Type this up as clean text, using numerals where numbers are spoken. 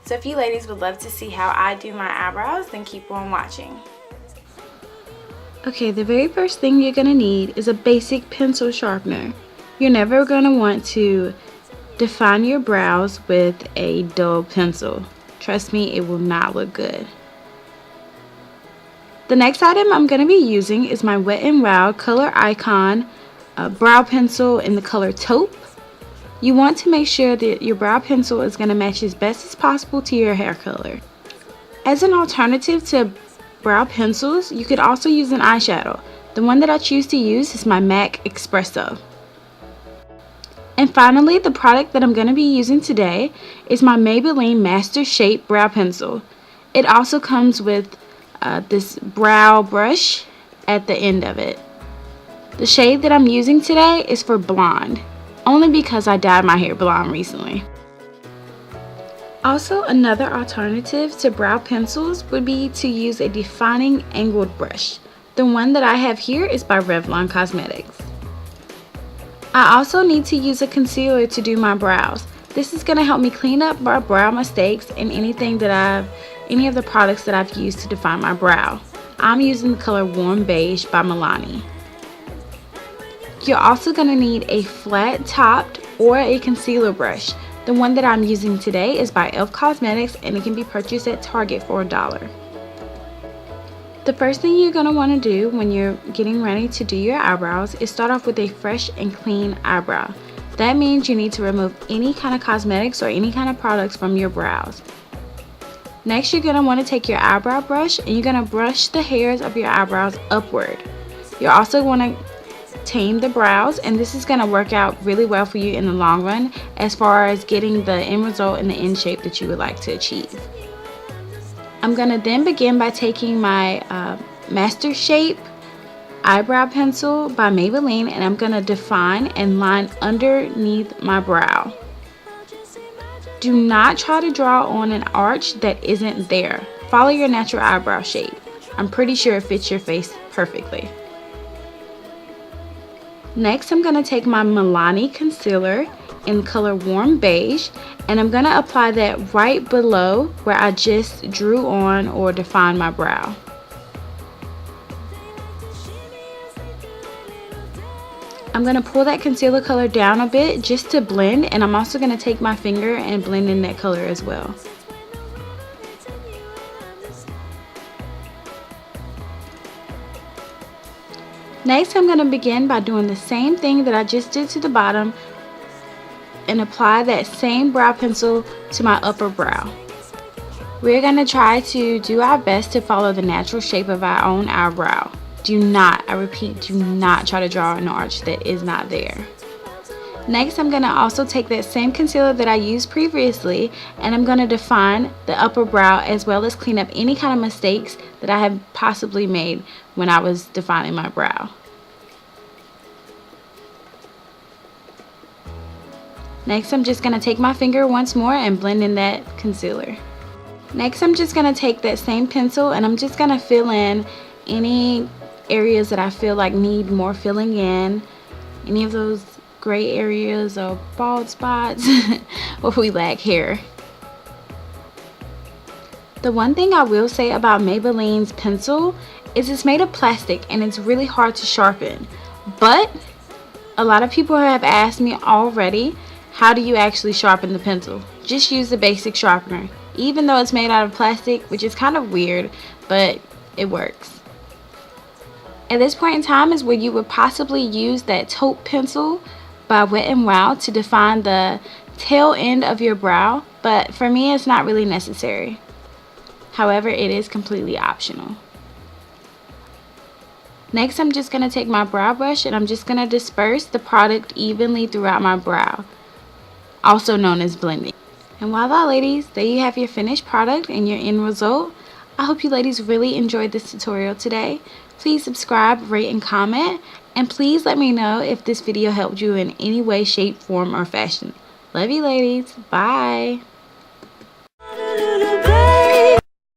So if you ladies would love to see how I do my eyebrows, then keep on watching. Okay, the very first thing you're going to need is a basic pencil sharpener. You're never going to want to define your brows with a dull pencil. Trust me, it will not look good. The next item I'm going to be using is my Wet n Wild Color Icon brow pencil in the color Taupe. You want to make sure that your brow pencil is going to match as best as possible to your hair color. As an alternative to brow pencils, you could also use an eyeshadow. The one that I choose to use is my MAC Espresso. And finally, the product that I'm going to be using today is my Maybelline Master Shape Brow Pencil. It also comes with this brow brush at the end of it. The shade that I'm using today is for Blonde, only because I dyed my hair blonde recently. Also, another alternative to brow pencils would be to use a defining angled brush. The one that I have here is by Revlon Cosmetics. I also need to use a concealer to do my brows. This is going to help me clean up my brow mistakes and any of the products that I've used to define my brow. I'm using the color Warm Beige by Milani. You're also going to need a flat topped or a concealer brush. The one that I'm using today is by E.L.F Cosmetics and it can be purchased at Target for $1. The first thing you're going to want to do when you're getting ready to do your eyebrows is start off with a fresh and clean eyebrow. That means you need to remove any kind of cosmetics or any kind of products from your brows. Next, you're going to want to take your eyebrow brush and you're going to brush the hairs of your eyebrows upward. You're also going to tame the brows, and this is going to work out really well for you in the long run as far as getting the end result and the end shape that you would like to achieve. I'm going to then begin by taking my Master Shape Eyebrow Pencil by Maybelline and I'm going to define and line underneath my brow. Do not try to draw on an arch that isn't there. Follow your natural eyebrow shape. I'm pretty sure it fits your face perfectly. Next, I'm going to take my Milani concealer in the color Warm Beige and I'm going to apply that right below where I just drew on or defined my brow. I'm going to pull that concealer color down a bit just to blend, and I'm also going to take my finger and blend in that color as well. Next, I'm going to begin by doing the same thing that I just did to the bottom and apply that same brow pencil to my upper brow. We're going to try to do our best to follow the natural shape of our own eyebrow. Do not, I repeat, do not try to draw an arch that is not there. Next, I'm going to also take that same concealer that I used previously and I'm going to define the upper brow as well as clean up any kind of mistakes that I have possibly made when I was defining my brow. Next, I'm just going to take my finger once more and blend in that concealer. Next, I'm just going to take that same pencil and I'm just going to fill in any areas that I feel like need more filling in. Any of those gray areas or bald spots where we lack hair. The one thing I will say about Maybelline's pencil is it's made of plastic and it's really hard to sharpen. But a lot of people have asked me already, how do you actually sharpen the pencil? Just use the basic sharpener. Even though it's made out of plastic, which is kind of weird, but it works. At this point in time is where you would possibly use that Taupe pencil by Wet n Wild to define the tail end of your brow, but for me it's not really necessary. However, it is completely optional. Next, I'm just going to take my brow brush and I'm just going to disperse the product evenly throughout my brow, also known as blending. And voila, ladies, there you have your finished product and your end result. I hope you ladies really enjoyed this tutorial today. Please subscribe, rate, and comment. And please let me know if this video helped you in any way, shape, form, or fashion. Love you, ladies. Bye.